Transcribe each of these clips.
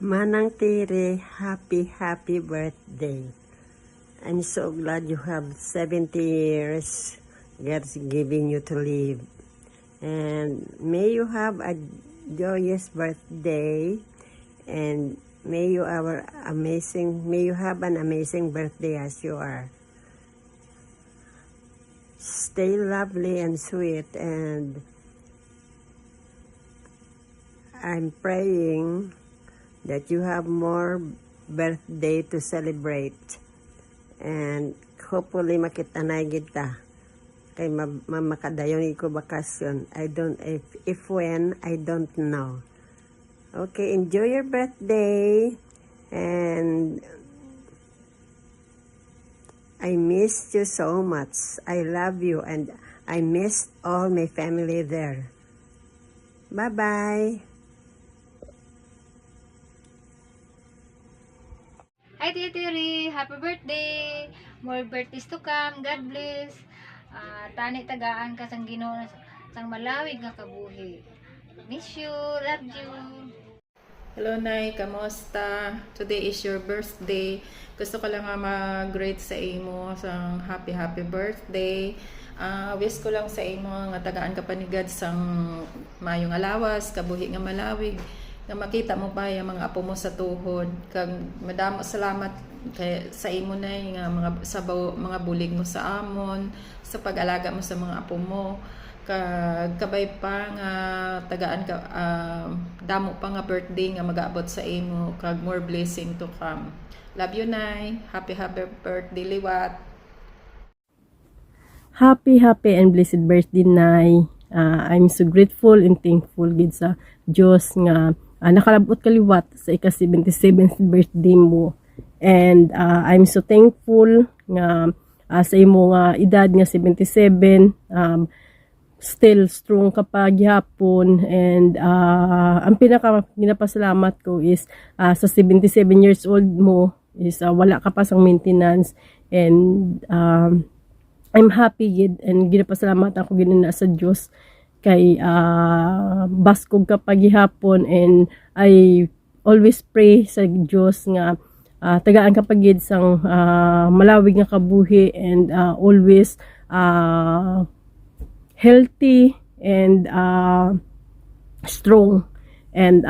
Manang Tiri, happy birthday. I'm so glad you have 70 years God's giving you to live. And may you have a joyous birthday, and may you have an amazing birthday as you are. Stay lovely and sweet, and I'm praying that you have more birthday to celebrate, and hopefully makita na kita kay makadayon ko bakasyon. If when I don't know. Okay, enjoy your birthday, and I missed you so much. I love you, and I missed all my family there. Bye bye. Hi, Tia Tiri! Happy birthday! More birthdays to come. God bless. Tani tagaan ka sang Ginoo sang malawig nga kabuhi. Miss you. Love you. Hello, Nay. Kamusta? Today is your birthday. Gusto ko lang nga mag-greet sa imo sang happy birthday. Wish ko lang sa imo nga tagaan ka panigad sang mayong alawas, kabuhi nga malawig, nga makita mo pa yung mga apo mo sa tuhod. Kag madamo salamat kay sa imo na nga mga bulig mo sa amon, sa pag-alaga mo sa mga apo mo. Kag kabay pa nga tagaan ka damo pa nga birthday nga mag-aabot sa imo, kag more blessing to come. Love you, Nay. Happy birthday, Liwat. Happy and blessed birthday, Nay. I'm so grateful and thankful gid sa Diyos nga nakalabot kaliwat sa ika-77th birthday mo. And I'm so thankful nga sa imo nga edad nga 77, still strong ka pa gyapon. And ang pinaka ginapasalamat ko is sa 77 years old mo is wala ka pa sang maintenance, and I'm happy gid, and ginapasalamat ako gid na sa Dios kay baskog ka paghihapon. And I always pray sa Dios nga tagaan ka pagid sang malawig nga kabuhi, and always healthy and strong. And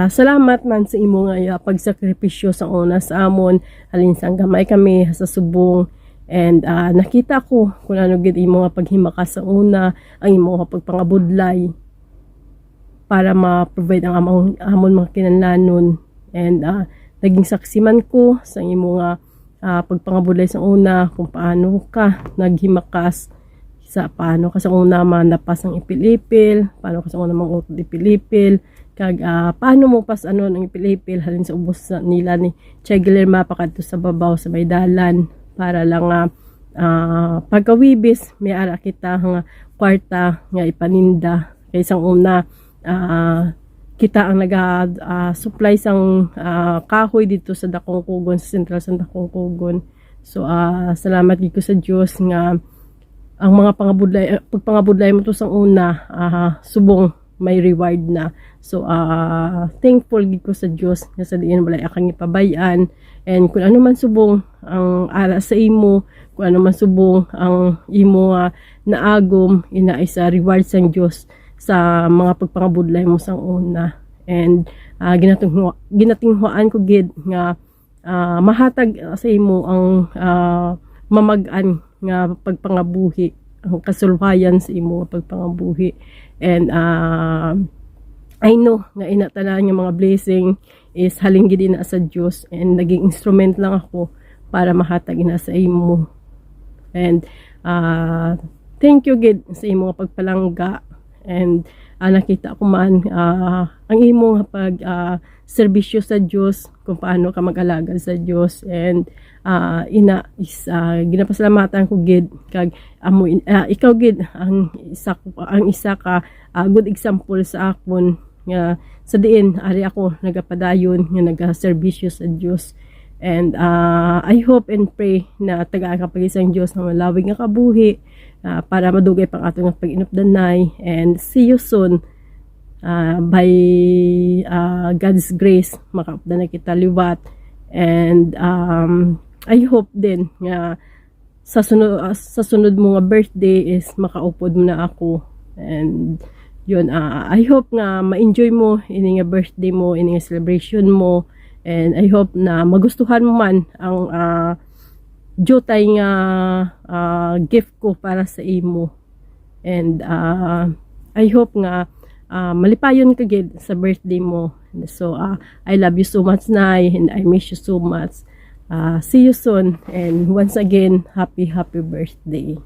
salamat man sa imo nga pagsakripisyo sa una sa amon, halin sang gamay kami sa subong. And nakita ko kung ano gid imo nga paghimaka sa una, ang imo nga pagpangabudlay para ma-provide ang amon mga kinahanglanon. And naging saksi man ko sa imo nga pagpangabudlay sa una, kung paano ka naghimakas, sa paano ka sa una manapas ang ipilipil, paano ka sa una mangutot ipilipil, kag paano mo pas ano ang ipilipil halin sa ubos nila ni Che Guillermo pakadto sa babaw sa may dalan, para lang pagkawibis may ara kita nga kwarta nga ipaninda. Kay sang una kita ang supply sang kahoy dito sa Dakong Kugon, sa sentral sa Dakong Kugon. So salamat gid ko sa Dios nga ang mga pagpangabudlay mo to sang una subong may reward na. So thankful gid ko sa Dios nga sa diin walay akang ipabayan. And kung ano man subong ang ara sa imo, kung ano man subong ang imo naagom, ina isa reward sang Dios sa mga pagpangabudlay mo sang una. And ginatinghuan ko gid nga mahatag sa imo ang mamag-an nga pagpangabuhi, ang kasulbayan sa imo nga pagpangabuhi. And I know nga inatala nga mga blessing is haling gid na sa Dios, and naging instrument lang ako para mahatag ina sa imo. And thank you gid sa imo nga pagpalangga. And nakita ko man ang imo nga pag serbisyo sa Dios, kung paano ka mag-alaga sa Dios. And ina is ginapasalamatan ko gid kag ikaw gid ang isa ka good example sa akon nga sa diin ari ako nagapadayon nga nagaserbisyo sa Dios. And I hope and pray na tagaan ka pagisang Dios nga malawig nga kabuhi para madugay pang ato nga pag-inupdanay. And see you soon. by God's grace makaupda na kita liwat, and I hope din nga sa sunod mo nga birthday is makaupod mo na ako. And yun, I hope nga ma-enjoy mo ini nga birthday mo, ini nga celebration mo, and I hope na magustuhan mo man ang jutay nga gift ko para sa imo. And I hope nga malipayon ka gid sa birthday mo. So I love you so much, Nay, and I miss you so much. See you soon, and once again, happy birthday.